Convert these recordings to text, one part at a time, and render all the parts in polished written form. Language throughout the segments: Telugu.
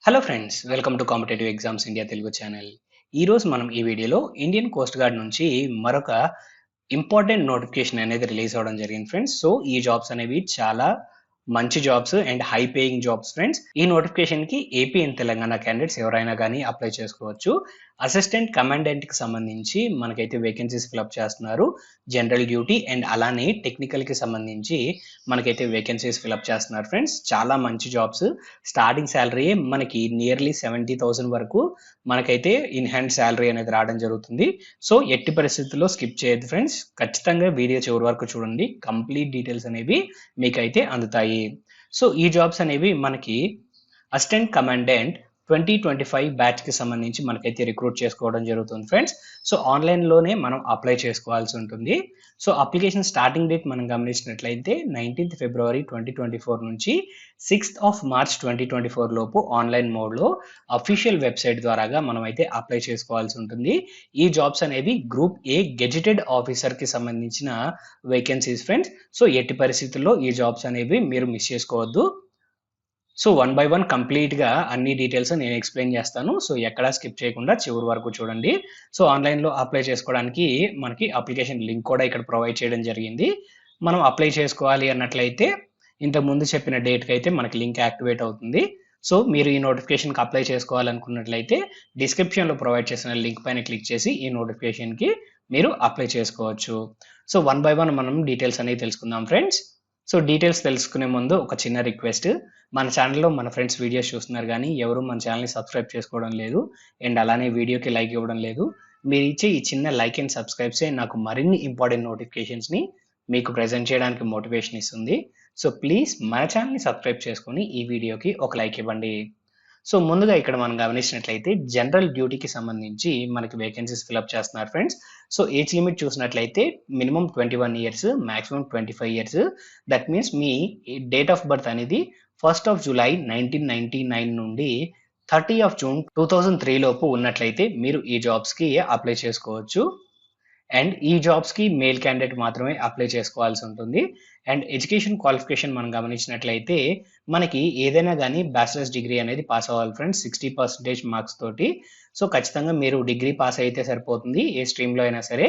Hello friends, welcome to competitive exams India Telugu channel. ఈరోజు మనం ఈ వీడియోలో ఇండియన్ కోస్ట్ గార్డ్ నుంచి మరొక ఇంపార్టెంట్ నోటిఫికేషన్ అనేది రిలీజ్ అవ్వడం జరిగింది ఫ్రెండ్స్. సో ఈ జాబ్స్ అనేవి చాలా మంచి jobs and high paying jobs friends. ఈ నోటిఫికేషన్ కి ఏపీ అండ్ తెలంగాణ క్యాండిడేట్స్ ఎవరైనా కానీ అప్లై చేసుకోవచ్చు. అసిస్టెంట్ కమాండెంట్ కి సంబంధించి మనకైతే వేకెన్సీస్ ఫిల్అప్ చేస్తున్నారు. జనరల్ డ్యూటీ అండ్ అలానే టెక్నికల్ కి సంబంధించి మనకైతే వేకెన్సీస్ ఫిల్అప్ చేస్తున్నారు ఫ్రెండ్స్. చాలా మంచి జాబ్స్. స్టార్టింగ్ శాలరీ మనకి నియర్లీ 70,000 వరకు మనకైతే ఇన్ హ్యాండ్ శాలరీ అనేది రావడం జరుగుతుంది. సో ఎట్టి పరిస్థితుల్లో స్కిప్ చేయొద్దు ఫ్రెండ్స్. ఖచ్చితంగా వీడియో చివరి వరకు చూడండి. కంప్లీట్ డీటెయిల్స్ అనేవి మీకైతే అందుతాయి. సో ఈ జాబ్స్ అనేవి మనకి అసిస్టెంట్ కమాండెంట్ 2025 బ్యాచ్ కి సంబంధించి మనకైతే రిక్రూట్ చేసుకోవడం జరుగుతుంది ఫ్రెండ్స్. సో ఆన్లైన్ లోనే మనం అప్లై చేసుకోవాల్సి ఉంటుంది. సో అప్లికేషన్ స్టార్టింగ్ డేట్ మనం గమనించినట్లయితే 19th February 2024 నుంచి 6th of March 2024 లోపు ఆన్లైన్ మోడ్ లో అఫీషియల్ వెబ్సైట్ ద్వారాగా మనం అయితే అప్లై చేసుకోవాల్సి ఉంటుంది. ఈ జాబ్స్ అనేవి గ్రూప్ ఏ గెజిటెడ్ ఆఫీసర్ కి సంబంధించిన వేకెన్సీస్ ఫ్రెండ్స్. సో ఎట్టి పరిస్థితుల్లో ఈ జాబ్స్ అనేవి మీరు మిస్ చేసుకోవద్దు. So one by one complete గా అన్ని డీటెయిల్స్ నేను ఎక్స్ప్లెయిన్ చేస్తాను. సో ఎక్కడా స్కిప్ చేయకుండా చివరి వరకు చూడండి. సో ఆన్లైన్ లో అప్లై చేసుకోవడానికి మనకి అప్లికేషన్ లింక్ కూడా ఇక్కడ ప్రొవైడ్ చేయడం జరిగింది. మనం అప్లై చేసుకోవాలి అన్నట్లయితే ఇంతకు ముందు చెప్పిన డేట్ కి అయితే మనకి లింక్ యాక్టివేట్ అవుతుంది. సో మీరు ఈ నోటిఫికేషన్ కి అప్లై చేసుకోవాలనుకున్నట్లయితే డిస్క్రిప్షన్ లో ప్రొవైడ్ చేసిన లింక్ పైన క్లిక్ చేసి ఈ నోటిఫికేషన్ కి మీరు అప్లై చేసుకోవచ్చు. సో వన్ బై వన్ మనం డీటెయిల్స్ అనేవి తెలుసుకుందాం ఫ్రెండ్స్. సో డీటెయిల్స్ తెలుసుకునే ముందు ఒక చిన్న రిక్వెస్ట్. మన ఛానల్లో మన ఫ్రెండ్స్ వీడియోస్ చూస్తున్నారు కానీ ఎవరు మన ఛానల్ని సబ్స్క్రైబ్ చేసుకోవడం లేదు అండ్ అలానే వీడియోకి లైక్ ఇవ్వడం లేదు. మీరు ఇచ్చే ఈ చిన్న లైక్ అండ్ సబ్స్క్రైబ్సే నాకు మరిన్ని ఇంపార్టెంట్ నోటిఫికేషన్స్ని మీకు ప్రజెంట్ చేయడానికి మోటివేషన్ ఇస్తుంది. సో ప్లీజ్ మన ఛానల్ని సబ్స్క్రైబ్ చేసుకొని ఈ వీడియోకి ఒక లైక్ ఇవ్వండి. సో ముందుగా ఇక్కడ మనం గమనించినట్లయితే జనరల్ డ్యూటీకి సంబంధించి మనకి వేకెన్సీస్ ఫిల్అప్ చేస్తున్నారు ఫ్రెండ్స్. సో ఏజ్ లిమిట్ చూసినట్లయితే minimum 21 years, maximum 25 years. That means me date of birth అనేది 1st of July 1999 నుండి 30th of June 2003 లోపు ఉన్నట్లయితే మీరు ఈ జాబ్స్ కి అప్లై చేసుకోవచ్చు. అండ్ ఈ జాబ్స్ కి మేల్ క్యాండిడేట్ మాత్రమే అప్లై చేసుకోవాల్సి ఉంటుంది. అండ్ ఎడ్యుకేషన్ క్వాలిఫికేషన్ మనం గమనించినట్లయితే మనకి ఏదైనా కానీ బ్యాచిలర్స్ డిగ్రీ అనేది పాస్ అవ్వాలి ఫ్రెండ్స్ 60% మార్క్స్ తోటి. సో ఖచ్చితంగా మీరు డిగ్రీ పాస్ అయితే సరిపోతుంది. ఏ స్ట్రీమ్లో అయినా సరే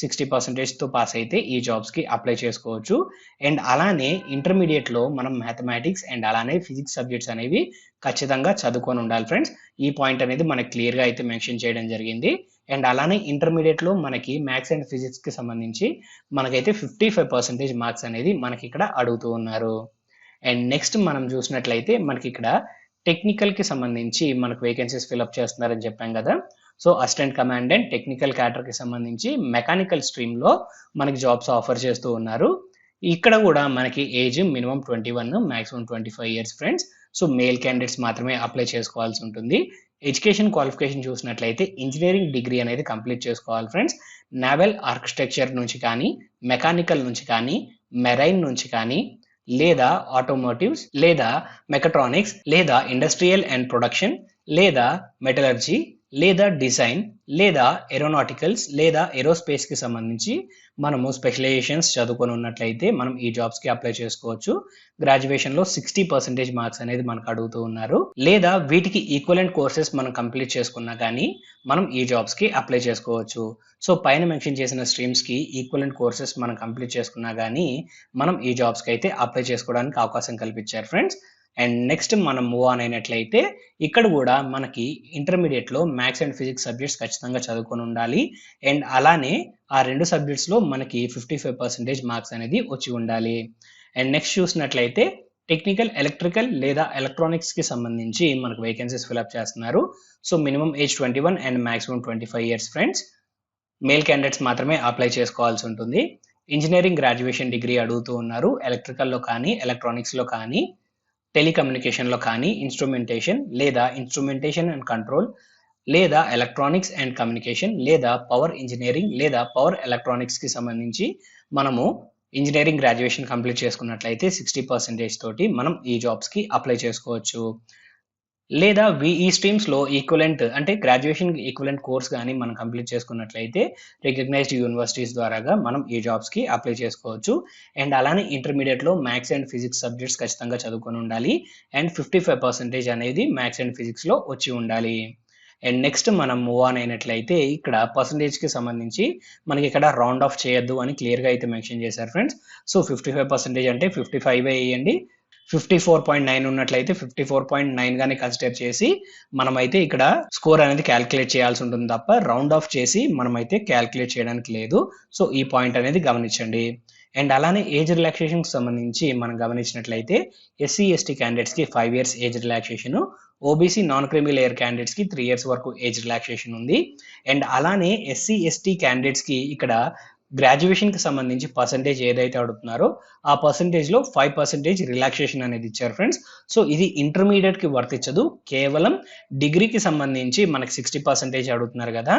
60% తో పాస్ అయితే ఈ జాబ్స్ కి అప్లై చేసుకోవచ్చు. అండ్ అలానే ఇంటర్మీడియట్ లో మనం మ్యాథమెటిక్స్ అండ్ అలానే ఫిజిక్స్ సబ్జెక్ట్స్ అనేవి ఖచ్చితంగా చదువుకొని ఉండాలి ఫ్రెండ్స్. ఈ పాయింట్ అనేది మనకి క్లియర్ గా అయితే మెన్షన్ చేయడం జరిగింది. అండ్ అలానే ఇంటర్మీడియట్ లో మనకి మ్యాథ్స్ అండ్ ఫిజిక్స్ కి సంబంధించి మనకైతే 55% మార్క్స్ అనేది మనకి ఇక్కడ అడుగుతూ ఉన్నారు. అండ్ నెక్స్ట్ మనం చూసినట్లయితే మనకి ఇక్కడ టెక్నికల్ కి సంబంధించి మనకు వేకెన్సీస్ ఫిల్అప్ చేస్తున్నారని చెప్పాం కదా. So assistant commandant technical cadre కి సంబంధించి మెకానికల్ స్ట్రీమ్ లో మనకి జాబ్స్ ఆఫర్ చేస్తూ ఉన్నారు. ఇక్కడ కూడా మనకి age minimum 21, maximum 25 years friends. So male candidates మాత్రమే అప్లై చేసుకోవాల్సి ఉంటుంది. ఎడ్యుకేషన్ క్వాలిఫికేషన్ చూసినట్లయితే ఇంజనీరింగ్ డిగ్రీ అనేది కంప్లీట్ చేసుకోవాలి ఫ్రెండ్స్. నావల్ ఆర్కిటెక్చర్ నుంచి కానీ, మెకానికల్ నుంచి కానీ, మెరైన్ నుంచి కానీ, లేదా ఆటోమోటివ్స్, లేదా మెకట్రానిక్స్, లేదా ఇండస్ట్రియల్ అండ్ ప్రొడక్షన్, లేదా మెటలర్జీ, లేదా డిజైన్, లేదా ఏరోనాటికల్స్, లేదా ఏరోస్పేస్ కి సంబంధించి మనము స్పెషలైజేషన్స్ చదువుకొని ఉన్నట్లయితే మనం ఈ జాబ్స్ కి అప్లై చేసుకోవచ్చు. గ్రాడ్యుయేషన్ లో 60% మార్క్స్ అనేది మనకు అడుగుతూ ఉన్నారు. లేదా వీటికి ఈక్వలెంట్ కోర్సెస్ మనం కంప్లీట్ చేసుకున్నా కానీ మనం ఈ జాబ్స్ కి అప్లై చేసుకోవచ్చు. సో పైన మెన్షన్ చేసిన స్ట్రీమ్స్ కి ఈక్వలెంట్ కోర్సెస్ మనం కంప్లీట్ చేసుకున్నా కానీ మనం ఈ జాబ్స్ కి అయితే అప్లై చేసుకోవడానికి అవకాశం కల్పించారు ఫ్రెండ్స్. అండ్ నెక్స్ట్ మనం మూవ్ ఆన్ అయినట్లయితే ఇక్కడ కూడా మనకి ఇంటర్మీడియట్ లో మ్యాథ్స్ అండ్ ఫిజిక్స్ సబ్జెక్ట్స్ ఖచ్చితంగా చదువుకొని ఉండాలి. అండ్ అలానే ఆ రెండు సబ్జెక్ట్స్ లో మనకి 55% మార్క్స్ అనేది వచ్చి ఉండాలి. అండ్ నెక్స్ట్ చూసినట్లయితే టెక్నికల్ ఎలక్ట్రికల్ లేదా ఎలక్ట్రానిక్స్ కి సంబంధించి మనకు వేకెన్సీస్ ఫిల్అప్ చేస్తున్నారు. So minimum age 21 and maximum 25 years friends. Male candidates మాత్రమే అప్లై చేసుకోవాల్సి ఉంటుంది. ఇంజనీరింగ్ గ్రాడ్యుయేషన్ డిగ్రీ అడుగుతూ ఉన్నారు. ఎలక్ట్రికల్ లో కానీ, ఎలక్ట్రానిక్స్ లో కానీ, టెలికమ్యూనికేషన్ లో కానీ, ఇన్స్ట్రుమెంటేషన్ లేదా ఇన్స్ట్రుమెంటేషన్ అండ్ కంట్రోల్, లేదా ఎలక్ట్రానిక్స్ అండ్ కమ్యూనికేషన్, లేదా పవర్ ఇంజనీరింగ్ లేదా పవర్ ఎలక్ట్రానిక్స్ కి సంబంధించి మనము ఇంజనీరింగ్ గ్రాడ్యుయేషన్ కంప్లీట్ చేసుకున్నట్లయితే 60% తోటి మనం ఈ జాబ్స్ కి అప్లై చేసుకోవచ్చు. లేదా ఈ స్ట్రీమ్స్‌లో ఈక్వివలెంట్ అంటే గ్రాడ్యుయేషన్‌కి ఈక్వివలెంట్ కోర్స్ గాని మనం కంప్లీట్ చేసుకున్నట్లయితే రికగ్నైజ్డ్ యూనివర్సిటీస్ ద్వారాగా మనం ఈ జాబ్స్‌కి అప్లై చేసుకోవచ్చు. అండ్ అలానే ఇంటర్మీడియేట్‌లో మ్యాథ్స్ అండ్ ఫిజిక్స్ సబ్జెక్ట్స్ ఖచ్చితంగా చదువుకొని ఉండాలి. అండ్ 55% అనేది మ్యాథ్స్ అండ్ ఫిజిక్స్‌లో వచ్చి ఉండాలి. అండ్ నెక్స్ట్ మనం మూవ్ ఆన్ అయినట్లయితే ఇక్కడ పర్సెంటేజ్‌కి సంబంధించి మనకి ఇక్కడ రౌండ్ ఆఫ్ చేయొద్దు అని క్లియర్‌గా అయితే మెన్షన్ చేశారు ఫ్రెండ్స్. సో 55% అంటే 55 ఎయ్యండి. 54.9 ఉన్నట్లయితే 54.9 గానే కన్సిడర్ చేసి మనమైతే ఇక్కడ స్కోర్ అనేది క్యాలిక్యులేట్ చేయాల్సి ఉంటుంది తప్ప రౌండ్ ఆఫ్ చేసి మనమైతే క్యాలిక్యులేట్ చేయడానికి లేదు. సో ఈ పాయింట్ అనేది గమనించండి. అండ్ అలానే ఏజ్ రిలాక్సేషన్‌కి సంబంధించి మనం గమనించినట్లయితే ఎస్సీ, ఎస్టీ క్యాండిడేట్స్‌కి 5 years age relaxation, OBC non creamy layer క్యాండిడేట్స్‌కి 3 ఇయర్స్ వరకు ఏజ్ రిలాక్సేషన్ ఉంది. అండ్ అలానే ఎస్సీ, ఎస్టీ క్యాండిడేట్స్‌కి ఇక్కడ గ్రాడ్యుయేషన్‌కి సంబంధించి పర్సెంటేజ్ ఏదైతే అడుగుతున్నారో ఆ పర్సెంటేజ్‌లో 5% రిలాక్సేషన్ అనేది ఇచ్చారు ఫ్రెండ్స్. సో ఇది ఇంటర్మీడియేట్‌కి వర్తించదు. కేవలం డిగ్రీకి సంబంధించి మనకి 60% అడుగుతున్నారు కదా!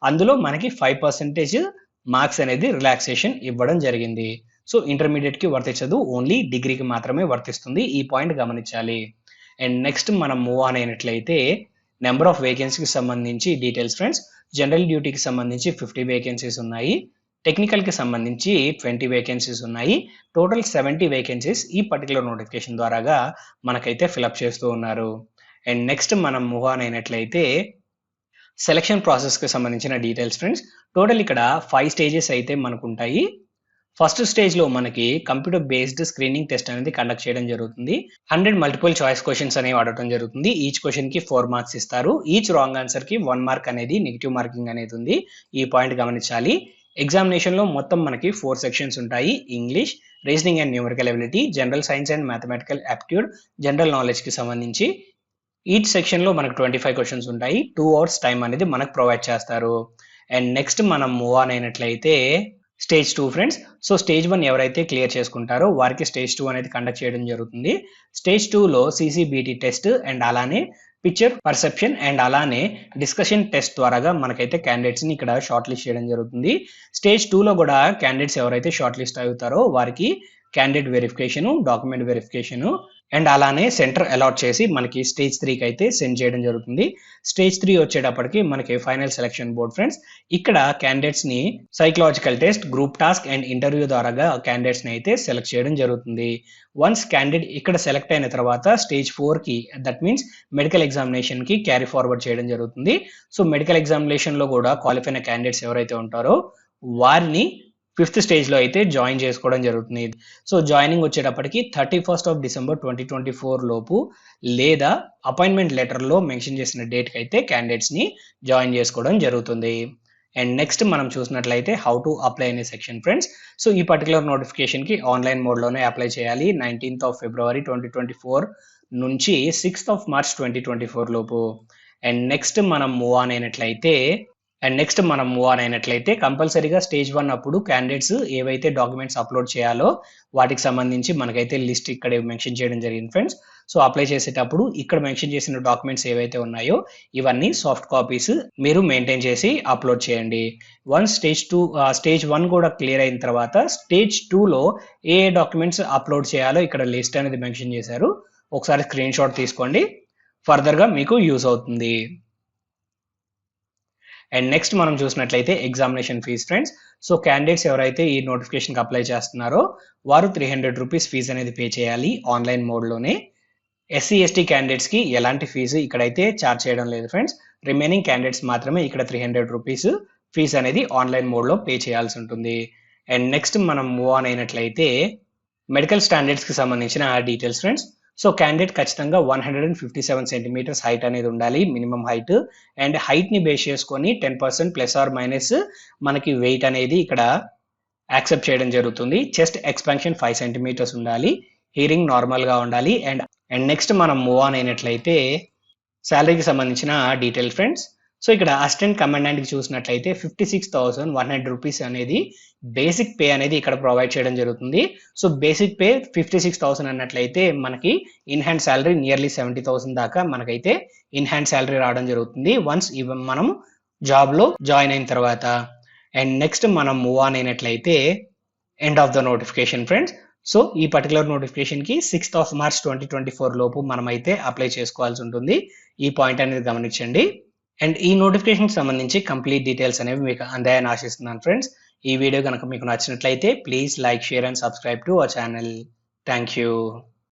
అందులో మనకి 5% మార్క్స్ అనేది రిలాక్సేషన్ ఇవ్వడం జరిగింది. సో ఇంటర్మీడియేట్‌కి వర్తించదు. ఓన్లీ డిగ్రీకి మాత్రమే వర్తిస్తుంది. ఈ పాయింట్ గమనించాలి. అండ్ నెక్స్ట్ మనం మూవ్ ఆన్ అయినట్లయితే నెంబర్ ఆఫ్ వేకెన్సీకి సంబంధించి డీటెయిల్స్ ఫ్రెండ్స్. జనరల్ డ్యూటీకి సంబంధించి 50 వేకెన్సీస్ ఉన్నాయి. టెక్నికల్‌కి సంబంధించి 20 వేకెన్సీస్ ఉన్నాయి. టోటల్ 70 వేకెన్సీస్ ఈ పర్టిక్యులర్ నోటిఫికేషన్ ద్వారాగా మనకైతే ఫిలప్ చేస్తూ ఉన్నారు. అండ్ నెక్స్ట్ మనం మూవ్ ఆన్ అయినట్లయితే సెలక్షన్ ప్రాసెస్‌కి సంబంధించిన డీటెయిల్స్ ఫ్రెండ్స్. టోటల్ ఇక్కడ 5 స్టేజెస్ అయితే మనకుంటాయి. ఫస్ట్ స్టేజ్‌లో మనకి కంప్యూటర్ బేస్డ్ స్క్రీనింగ్ టెస్ట్ అనేది కండక్ట్ చేయడం జరుగుతుంది. 100 మల్టిపుల్ చాయిస్ క్వెషన్స్ అనేవి అడగడం జరుగుతుంది. ఈచ్ క్వెషన్‌కి 4 మార్క్స్ ఇస్తారు. ఈచ్ రాంగ్ ఆన్సర్‌కి 1 మార్క్ అనేది నెగెటివ్ మార్కింగ్ అనేది ఉంది. ఈ పాయింట్ గమనించాలి. ఎగ్జామినేషన్‌లో మొత్తం మనకి 4 సెక్షన్స్ ఉంటాయి. English, reasoning and numerical ability, general science and mathematical aptitude, general నాలెడ్జ్‌కి సంబంధించి ఈచ్ సెక్షన్‌లో మనకు 25 క్వెషన్స్ ఉంటాయి. 2 అవర్స్ టైం అనేది మనకు ప్రొవైడ్ చేస్తారు. అండ్ నెక్స్ట్ మనం మూవ్ ఆన్ అయినట్లయితే స్టేజ్ 2 ఫ్రెండ్స్. సో స్టేజ్ 1 ఎవరైతే క్లియర్ చేసుకుంటారో వారికి స్టేజ్ 2 అనేది కండక్ట్ చేయడం జరుగుతుంది. స్టేజ్ 2లో సీసీబీటీ టెస్ట్ అండ్ అలానే పిక్చర్ పర్సెప్షన్ అండ్ అలానే డిస్కషన్ టెస్ట్ ద్వారాగా మనకైతే క్యాండిడేట్స్‌ని ఇక్కడ షార్ట్ లిస్ట్ చేయడం జరుగుతుంది. స్టేజ్ 2లో కూడా క్యాండిడేట్స్ ఎవరైతే షార్ట్ లిస్ట్ అవుతారో వారికి candidate verification, document verification and అలానే సెంటర్ అలాట్ చేసి మనకి స్టేజ్ 3కి అయితే సెండ్ చేయడం జరుగుతుంది. స్టేజ్ 3 వచ్చేటప్పటికి మనకి ఫైనల్ సెలక్షన్ బోర్డ్ ఫ్రెండ్స్. ఇక్కడ క్యాండిడేట్స్‌ని psychological test, group task and interview ద్వారాగా క్యాండిడేట్స్‌ని అయితే సెలెక్ట్ చేయడం జరుగుతుంది. వన్స్ క్యాండిడేట్ ఇక్కడ సెలెక్ట్ అయిన తర్వాత స్టేజ్ 4కి దట్ మీన్స్ మెడికల్ ఎగ్జామినేషన్‌కి క్యారీ ఫార్వర్డ్ చేయడం జరుగుతుంది. సో మెడికల్ ఎగ్జామినేషన్‌లో కూడా క్వాలిఫై అయిన క్యాండిడేట్స్ ఎవరైతే ఉంటారో వారిని 5th స్టేజ్‌లో అయితే జాయిన్ చేసుకోవడం జరుగుతుంది. సో జాయినింగ్ వచ్చేటప్పటికి 31st ఆఫ్ డిసెంబర్ 2024 లోపు లేదా అపాయింట్మెంట్ లెటర్‌లో మెన్షన్ చేసిన డేట్‌కి అయితే క్యాండిడేట్స్‌ని జాయిన్ చేసుకోవడం జరుగుతుంది. అండ్ నెక్స్ట్ మనం చూసినట్లయితే హౌ టు అప్లై అనే సెక్షన్ ఫ్రెండ్స్. సో ఈ పర్టిక్యులర్ నోటిఫికేషన్‌కి ఆన్లైన్ మోడ్‌లోనే అప్లై చేయాలి. 19th ఆఫ్ ఫిబ్రవరి 2024 నుంచి 6th ఆఫ్ మార్చ్ 2024 లోపు. అండ్ నెక్స్ట్ మనం మూవ్ ఆన్ అయినట్లయితే కంపల్సరీగా స్టేజ్ 1 అప్పుడు క్యాండిడేట్స్ ఏవైతే డాక్యుమెంట్స్ అప్లోడ్ చేయాలో వాటికి సంబంధించి మనకైతే లిస్ట్ ఇక్కడ మెన్షన్ చేయడం జరిగింది ఫ్రెండ్స్. సో అప్లై చేసేటప్పుడు ఇక్కడ మెన్షన్ చేసిన డాక్యుమెంట్స్ ఏవైతే ఉన్నాయో ఇవన్నీ సాఫ్ట్ కాపీస్ మీరు మెయింటైన్ చేసి అప్లోడ్ చేయండి. వన్స్ స్టేజ్ 1 కూడా క్లియర్ అయిన తర్వాత స్టేజ్ 2లో ఏ డాక్యుమెంట్స్ అప్లోడ్ చేయాలో ఇక్కడ లిస్ట్ అనేది మెన్షన్ చేశారు. ఒకసారి స్క్రీన్ షాట్ తీసుకోండి. ఫర్దర్‌గా మీకు యూజ్ అవుతుంది. అండ్ నెక్స్ట్ మనం చూసినట్లయితే examination fees friends. So candidates ఎవరైతే ఈ నోటిఫికేషన్‌కి అప్లై చేస్తున్నారో వారు 300 రూపీస్ ఫీజ్ అనేది పే చేయాలి ఆన్లైన్ మోడ్‌లోనే. ఎస్సీ, ఎస్టీ క్యాండిడేట్స్‌కి ఎలాంటి ఫీజు ఇక్కడైతే చార్జ్ చేయడం లేదు ఫ్రెండ్స్. రిమైనింగ్ క్యాండిడేట్స్ మాత్రమే ఇక్కడ 300 రూపీస్ ఫీజ్ అనేది ఆన్లైన్ మోడ్‌లో పే చేయాల్సి ఉంటుంది. అండ్ నెక్స్ట్ మనం మూవ్ ఆన్ అయినట్లయితే మెడికల్ స్టాండర్డ్స్‌కి సంబంధించిన డీటెయిల్స్ ఫ్రెండ్స్. సో క్యాండిడేట్ ఖచ్చితంగా 157 సెంటీమీటర్స్ హైట్ అనేది ఉండాలి మినిమం హైట్. అండ్ హైట్‌ని బేస్ చేసుకొని 10% ప్లస్ ఆర్ మైనస్ మనకి వెయిట్ అనేది ఇక్కడ యాక్సెప్ట్ చేయడం జరుగుతుంది. చెస్ట్ ఎక్స్పాన్షన్ 5 సెంటీమీటర్స్ ఉండాలి. హియరింగ్ నార్మల్‌గా ఉండాలి. అండ్ నెక్స్ట్ మనం మూవ్ ఆన్ అయినట్లయితే సాలరీకి సంబంధించిన డీటెయిల్ ఫ్రెండ్స్. సో ఇక్కడ అసిస్టెంట్ కమాండెంట్‌కి చూసినట్లయితే 56,100 రూపీస్ అనేది బేసిక్ పే అనేది ఇక్కడ ప్రొవైడ్ చేయడం జరుగుతుంది. సో బేసిక్ పే 56,000 అన్నట్లయితే మనకి ఇన్ హ్యాండ్ సాలరీ నియర్లీ 70,000 దాకా మనకైతే ఇన్ హ్యాండ్ సాలరీ రావడం జరుగుతుంది వన్స్ మనం జాబ్‌లో జాయిన్ అయిన తర్వాత. అండ్ నెక్స్ట్ మనం మూవ్ ఆన్ అయినట్లయితే end of the notification friends. So ఈ పర్టికులర్ నోటిఫికేషన్‌కి 6th ఆఫ్ మార్చ్ 2024 లోపు మనమైతే అప్లై చేసుకోవాల్సి ఉంటుంది. ఈ పాయింట్ అనేది గమనించండి. అండ్ ఈ నోటిఫికేషన్కి సంబంధించి కంప్లీట్ డీటెయిల్స్ అనేవి మీకు అందాయని ఆశిస్తున్నాను ఫ్రెండ్స్. ఈ వీడియో కనుక మీకు నచ్చినట్లయితే please like, share and subscribe to our channel. Thank you.